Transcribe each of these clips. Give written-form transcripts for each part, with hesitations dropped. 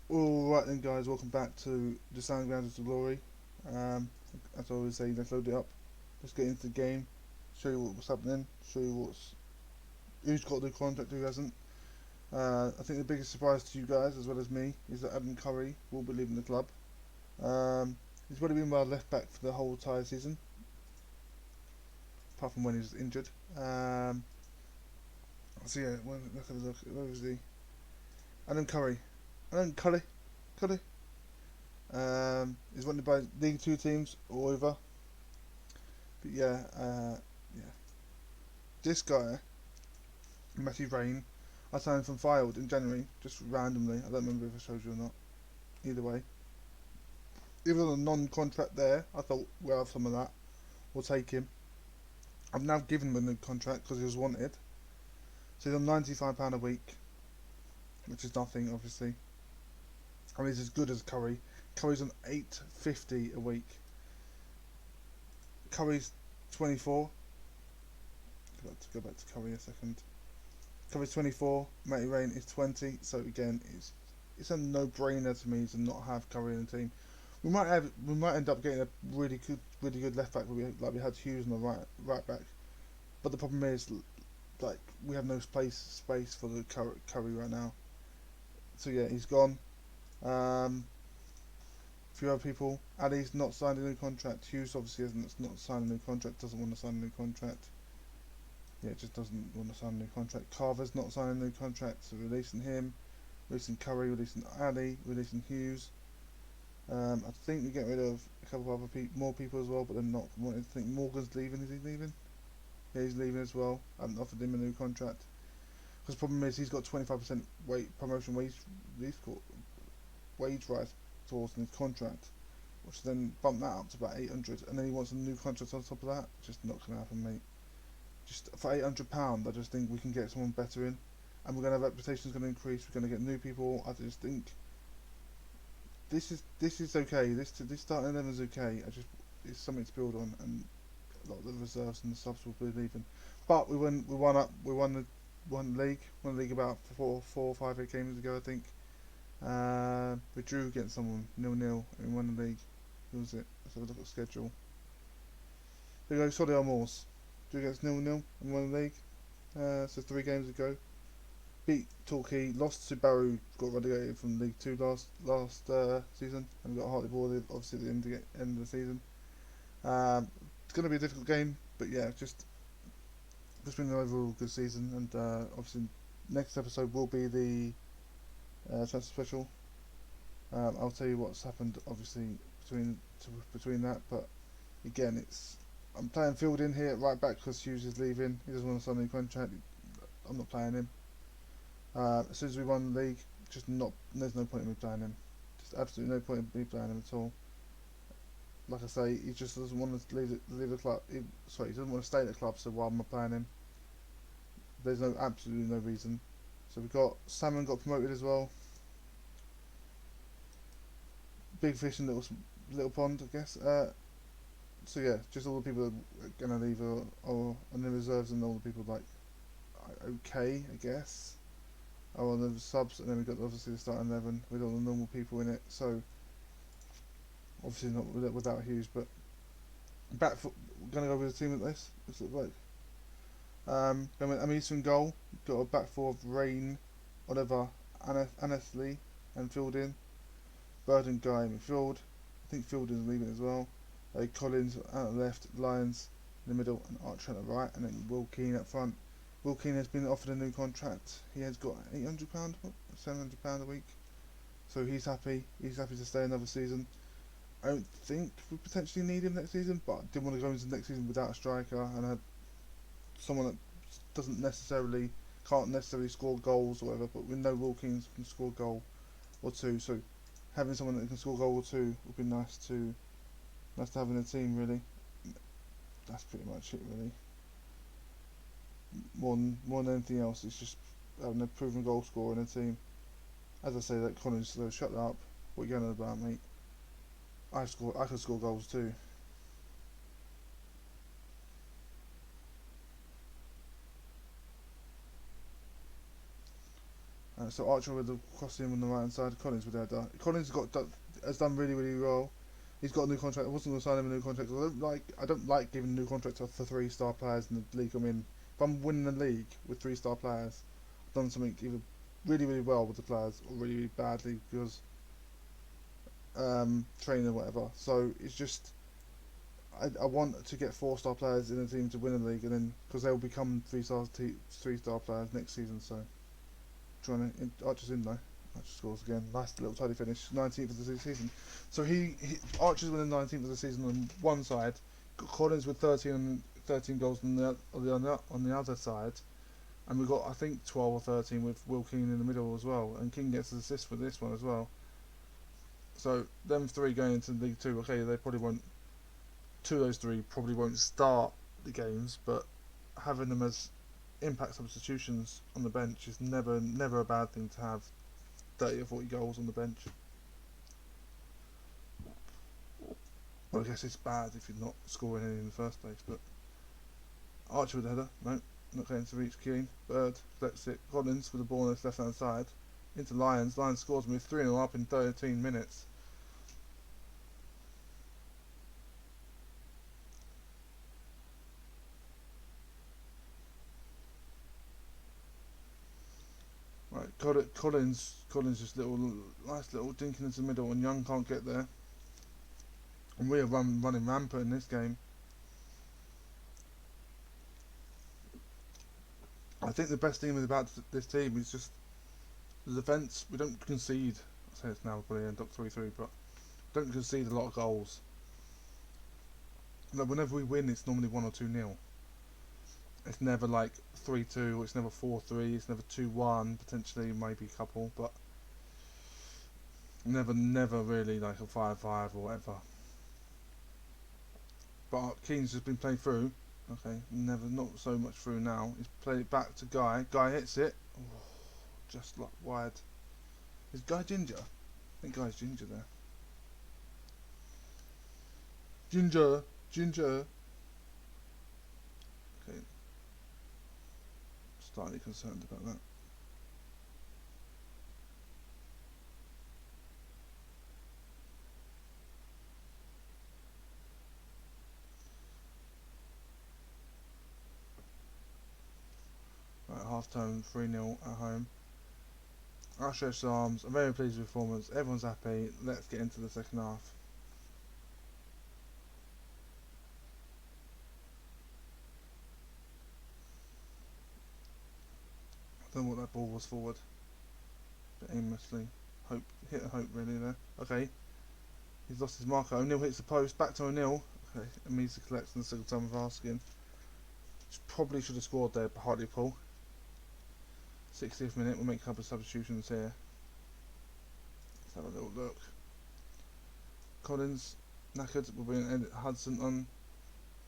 Alright then guys, welcome back to the Sandgrounders of Glory. Um, as I always say, let's load it up. Let's get into the game, show you what's happening, show you who's got the contract, who hasn't. I think the biggest surprise to you guys, as well as me, is that Adam Curry will be leaving the club. He's already been my left back for the whole entire season, apart from when he was injured. So yeah, let's have a look. Where was he? Adam Curry. Adam Curry. Curry. He's wanted by League Two teams all over. But yeah. This guy, Matthew Rain, I signed from Filed in January, just randomly. I don't remember if I showed you or not. Either way, even on a non-contract there, I thought we'll have some of that. We'll take him. I've now given him a new contract because he was wanted. So he's on £95 a week, which is nothing, obviously. And he's as good as Curry. Curry's on £8.50 a week. Curry's 24. Go back to Curry a second. Curry's 24. Matty Rain is 20. So again, it's a no-brainer to me to not have Curry in the team. We might end up getting a really good left back like we had Hughes on the right back. But the problem is, like, we have no space for the Curry right now. So yeah, he's gone. A few other people. Ali's not signed a new contract. Hughes obviously hasn't not signed a new contract. Doesn't want to sign a new contract. Yeah, just doesn't want to sign a new contract. Carver's not signing a new contract, so releasing him, releasing Curry, releasing Ali, releasing Hughes. I think we get rid of a couple of other more people as well, but they're not. I think Morgan's leaving. Is he leaving? Yeah, he's leaving as well. I haven't offered him a new contract because the problem is he's got 25% promotion wage rise clause in his contract, which then bump that up to about 800, and then he wants a new contract on top of that. Just not gonna happen, mate. Just for £800, I just think we can get someone better in, and we're gonna have reputation's gonna increase. We're gonna get new people. I just think this is okay. This starting 11 is okay. It's something to build on, and a lot of the reserves and the subs will be leaving. But we won the league about four or five 8 games ago, I think. We drew against someone 0-0 and won the league. Who was it? Let's have a look at the schedule. There we go. Solly Moors drew against 0-0 and won the league. So 3 games ago. Beat Torquay, lost to Barrow, got relegated from League Two last season, and we got Hartlepool obviously at the end of the season. It's going to be a difficult game, but yeah, just been an overall good season, and obviously next episode will be the transfer special. I'll tell you what's happened, obviously between that, but again, I'm playing Fielding here at right back because Hughes is leaving. He doesn't want to sign a new contract. I'm not playing him. As soon as we won the league, there's no point in me playing him. Just absolutely no point in me playing him at all. Like I say, he just doesn't want to leave the club. He doesn't want to stay at the club. So why am I playing him? There's absolutely no reason. So we got Salmon got promoted as well. Big fish in little pond, I guess. So yeah, just all the people that are gonna leave are on the reserves, and all the people like okay, I guess. Oh, and the subs, and then we got obviously the starting 11 with all the normal people in it. So obviously not without Hughes, but we're gonna go with the team at this. What's it like? I'm Eastern goal. Got a back four of Rain, Oliver, Annesley, and Fielding. Bird and Guy midfield. I think Fielding's leaving as well. Collins out the left, Lyons in the middle, and Archer at the right, and then Will Keane up front. Will Keane has been offered a new contract. He has got £800, £700 a week. So he's happy. He's happy to stay another season. I don't think we potentially need him next season, but I didn't want to go into next season without a striker and someone that can't necessarily score goals or whatever. But we know Will Keane can score a goal or two. So having someone that can score a goal or two would be nice to have in the team. Really, that's pretty much it. Really. More than anything else, it's just having a proven goal scorer in a team. As I say, that Collins, though, shut that up. What are you going on about, mate? I can score goals too. So Archer with the crossing on the right hand side, Collins with the header. Collins has done really really well. He's got a new contract. I wasn't going to sign him a new contract. I don't like giving new contracts for 3-star players in the league I'm in. If I'm winning the league with 3-star players, I've done something either really really well with the players or really really badly because training or whatever. So it's just I want to get 4-star players in the team to win the league, and then because they'll become 3-star players next season. So trying to Archer's in though. Archer scores again. Nice little tidy finish. 19th of the season. So Archer's winning 19th of the season on one side. Got Collins with 13 goals on the other side, and we've got I think 12 or 13 with Will King in the middle as well. And King gets an assist for this one as well. So them three going into League Two. Okay, they probably won't. Two of those three probably won't start the games, but having them as impact substitutions on the bench is never a bad thing to have 30 or 40 goals on the bench. Well, I guess it's bad if you're not scoring any in the first place, but Archer with the header, no, not going to reach Keane. Bird lets it, Collins with the ball on his left hand side, into Lyons. Lyons scores with 3-0 up in 13 minutes. Right, Collins just nice little dinking into the middle, and Young can't get there. And we are running rampant in this game. I think the best thing about this team is just the defence. We don't concede. I say it's now probably end up 3-3, but don't concede a lot of goals. Like whenever we win, it's normally 1 or 2-0. It's never like 3-2, it's never 4-3, it's never 2-1, potentially maybe a couple, but never really like a 5-5 or whatever. But Keane's just been played through. Okay, not so much through now. He's played it back to Guy. Guy hits it. Oh, just like wide. Is Guy ginger? I think Guy's ginger there. Ginger. Okay. Slightly concerned about that. Right, half time 3-0 at home. Outstretched arms. I'm very pleased with the performance. Everyone's happy. Let's get into the second half. I don't know what that ball was forward, but aimlessly. Hit a hope really there. Okay, he's lost his marker. O'Neill hits the post. Back to O'Neill. Okay, immediately collects in the second time of asking. Probably should have scored there, but Hartlepool. 60th minute. We'll make a couple of substitutions here. Let's have a little look. Collins knackered. We'll bring Hudson on.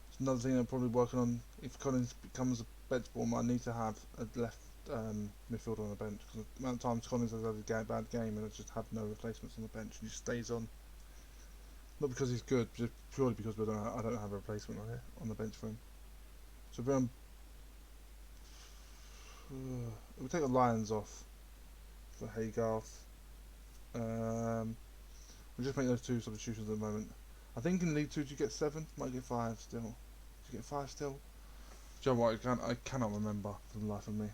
It's another thing I'm probably working on. If Collins becomes a bench form, I need to have a left midfielder on the bench, because the amount of times Collins has had a bad game and I just have no replacements on the bench, and he stays on. Not because he's good, just purely because I don't have a replacement on the bench for him. So we'll take the Lions off for Haygarth. We'll just make those two substitutions at the moment. I think in League 2 you get 7, might get 5 still. Did you get 5 still? Do you know what, I cannot remember for the life of me.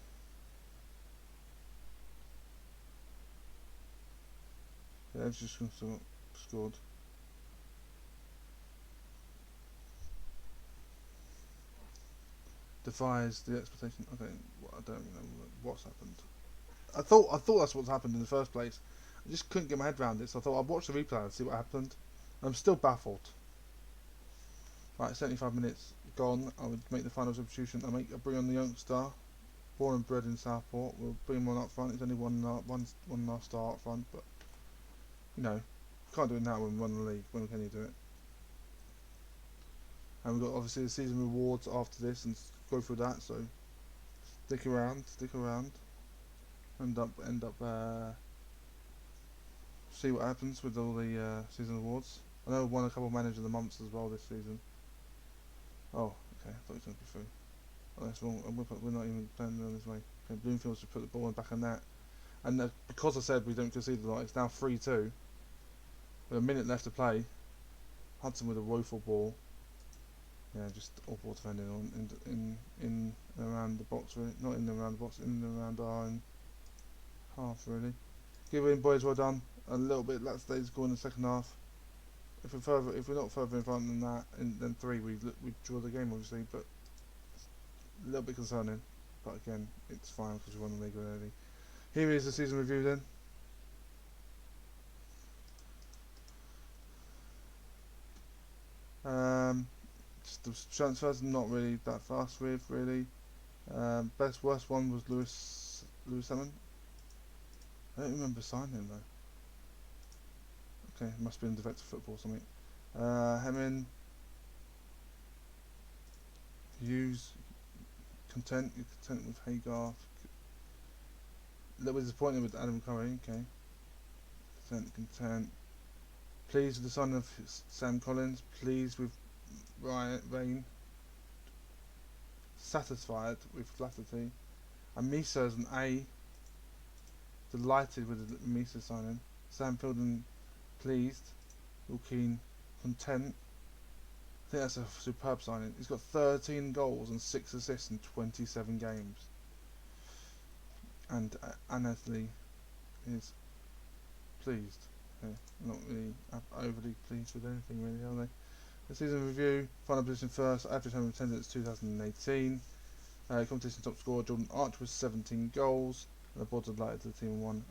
Yeah, they've just scored. Defies the expectation. Okay, I don't know what's happened. I thought that's what's happened in the first place. I just couldn't get my head around it, so I thought I'd watch the replay and see what happened. I'm still baffled. Right, 75 minutes gone. I would make the final substitution. I'll bring on the youngster, born and bred in Southport. We'll bring him on up front. He's only one last star up front, but you know, can't do it now when we won the league. When can you do it? And we've got obviously the season rewards after this, and go through that. So stick around. End up. See what happens with all the season awards. I know we won a couple of manager of the months as well this season. Oh, okay. I thought he was going to be through. Oh, that's wrong. We're not even playing on this way. Okay, Bloomfield's to put the ball in back on that. And because I said we don't concede a lot, it's now 3-2. With a minute left to play. Hudson with a woeful ball. Yeah, just awful defending on in and around the box, really. Not in and around the box, in and around our own half, really. Give it in, boys, well done. A little bit last day's goal in the second half. If we're not further in front than that, then 3, we draw the game, obviously, but a little bit concerning. But again, it's fine because we won the league already. Here is the season review then. Just the transfers, not really that fast with, really. Worst one was Lewis Salmon. I don't remember signing him though. Okay, must be in defective football or something. Hemming, Hughes, content with Hagar. A little bit disappointed with Adam Curry. Okay, content. Pleased with the signing of Sam Collins. Pleased with Rain. Satisfied with Flaherty. And Misa as an A. Delighted with the Misa signing. Sam Filden, pleased. Real keen. Content. I think that's a superb signing. He's got 13 goals and 6 assists in 27 games. And Annesley is pleased. Okay. Not really overly pleased with anything, really, are they? The season review, final position first, average home attendance 2018. Competition top scorer Jordan Archer with 17 goals. And the board delighted to the team won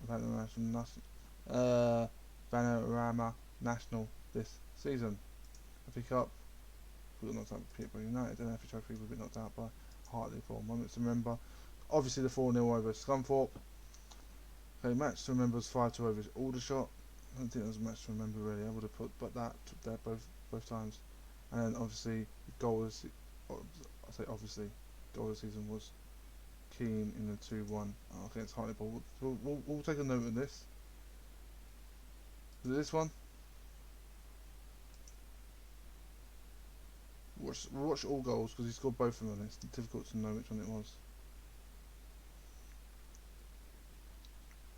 Panorama National this season. FA Cup, we got knocked out by Peterborough United, and FA Trophy we got knocked out by Hartley for moments to remember. Obviously the 4-0 over Scunthorpe. Okay, match to remember was 5-2 over Aldershot. I don't think that was a match to remember really. I would have put that there both times. And then obviously the goal of the season was Keane in the 2-1 against Hartlepool. We'll take a note of this. Is it this one? We'll watch all goals because he scored both of them. It's difficult to know which one it was.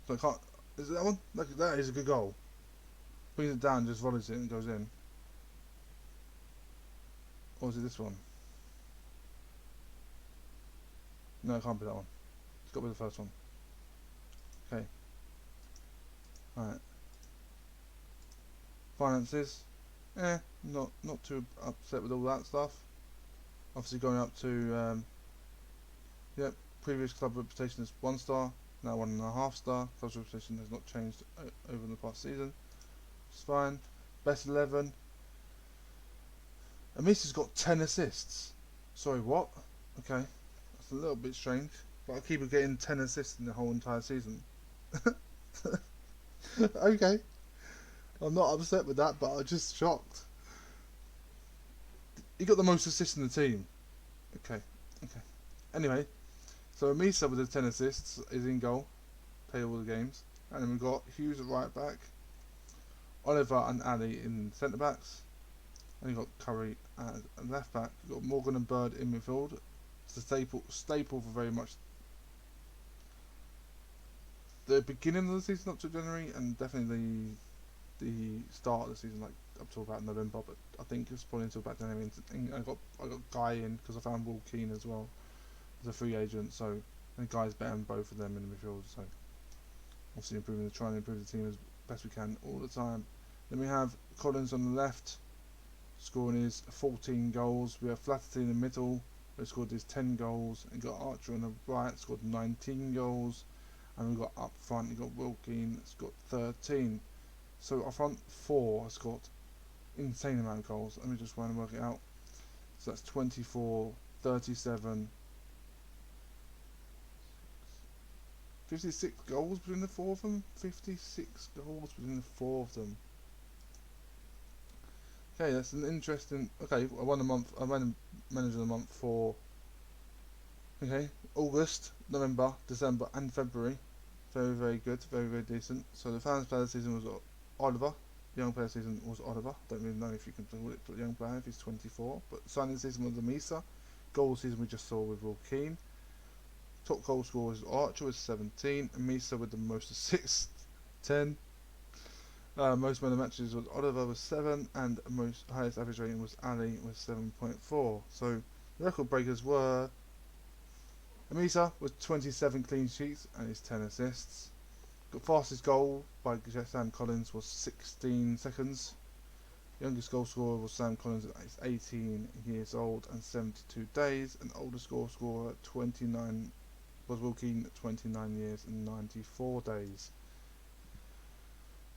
So I can't. Is it that one? That is a good goal. Brings it down, just volleys it and goes in. Or is it this one? No, it can't be that one. It's got to be the first one. Okay. Alright. Finances. Not too upset with all that stuff. Obviously going up to previous club reputation is 1 star, now 1.5 star. Club's reputation has not changed over the past season. It's fine. Best 11. Amisa's got 10 assists. Sorry, what? Okay. That's a little bit strange. But I keep getting 10 assists in the whole entire season. Okay. I'm not upset with that, but I'm just shocked. He got the most assists in the team. Okay. Anyway, so Amisa with the 10 assists is in goal. Play all the games. And then we've got Hughes at right back. Oliver and Ali in centre backs. And you've got Curry at left back. You've got Morgan and Bird in midfield. It's a staple for very much the beginning of the season up to January, and definitely the start of the season, like up to about November. But I think it's probably until about January. And I got Guy in because I found Will Keane as well as a free agent. So the Guy's better than both of them in the midfield. So obviously trying to improve the team as best we can all the time. Then we have Collins on the left, scoring his 14 goals. We have Flaherty in the middle, who scored his 10 goals. And got Archer on the right, scored 19 goals. And we've got up front, you've got Wilkeen, that's got 13. So our front 4 has got insane amount of goals. Let me just try and work it out. So that's 24, 37, 56 goals between the 4 of them. 56 goals between the 4 of them. Okay, that's an interesting. Okay, I won manager of the month for. Okay, August, November, December, and February. Very, very good, very, very decent. So the fans player of the season was Oliver. Young player of the season was Oliver. Don't really know if you can call it young player if he's 24. But signing season was the Misa. Goal season we just saw with Will Keane. Top goal scorers: Archer with 17, and Misa with the most assists, 10. Most man of matches was Oliver with 7, and most highest average rating was Ali with 7.4. So the record breakers were Amisa with 27 clean sheets and his 10 assists. The fastest goal by Sam Collins was 16 seconds. Youngest goal scorer was Sam Collins at 18 years old and 72 days. And oldest goal scorer at 29 was Will Keane at 29 years and 94 days.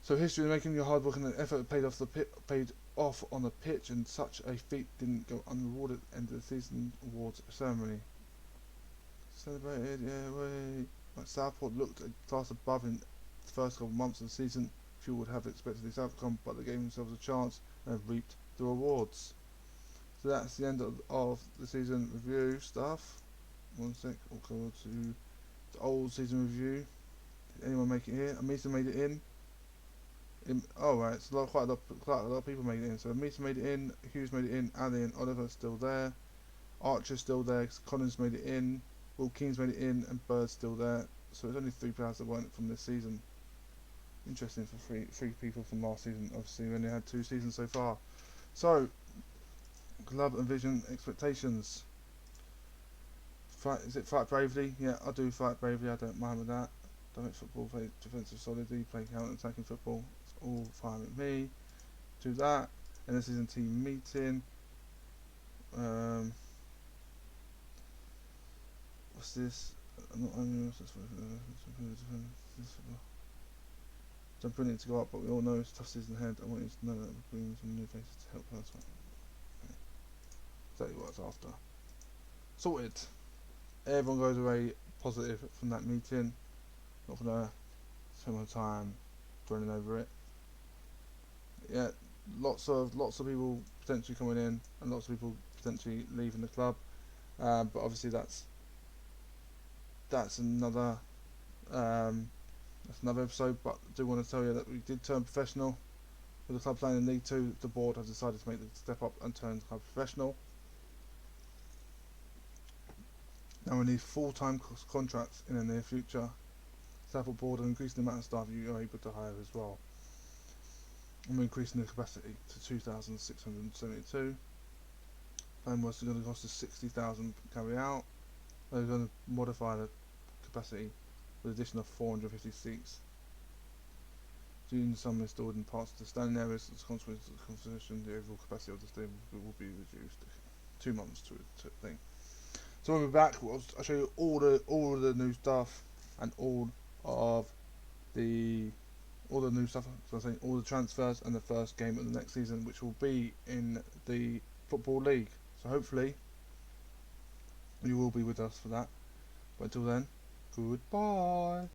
So history of making your hard work and effort paid off on the pitch, and such a feat didn't go unrewarded at the end of the season awards ceremony. Celebrated, yeah, way. Like Southport looked a class above in the first couple of months of the season. Few would have expected this outcome, but they gave themselves a chance and have reaped the rewards. So that's the end of the season review stuff. One sec, we'll go to the old season review. Did anyone make it here? Amisa made it in. Right, it's quite a lot of people made it in. So Amisa made it in, Hughes made it in, Ali and Oliver still there, Archer's still there, Collins made it in, Will Keane's made it in, and Bird's still there. So there's only 3 players that weren't from this season. Interesting for three people from last season. Obviously, we only had 2 seasons so far. So, club and vision expectations. Is it fight bravely? Yeah, I do fight bravely. I don't mind with that. Direct football, play defensive solidity, play counter-attacking football. It's all fine with me. Do that. And this is a team meeting. What's this? I'm putting it to go up, but we all know it's tough season ahead. I want you to know that we're bringing some new faces to help us. Okay. Tell you what's after. Sorted. Everyone goes away positive from that meeting. Not gonna spend my time dwelling over it. Yeah, lots of people potentially coming in, and lots of people potentially leaving the club. But obviously that's another episode. But I do want to tell you that we did turn professional with the club playing in League 2. The board has decided to make the step up and turn the club professional. Now we need full-time contracts in the near future. Southport board are increasing the amount of staff you are able to hire as well. And we're increasing the capacity to 2,672. Plan was going to cost us 60,000 to carry out. They're going to modify the capacity with an addition of 450 seats. Due to some installed in parts of the standing areas, as a consequence of the conversion, the overall capacity of the stadium will be reduced 2 months to thing. So when we're back, I'll show you all the new stuff and all the new stuff. So I'm saying all the transfers and the first game of the next season, which will be in the Football League. So hopefully you will be with us for that. But until then, goodbye.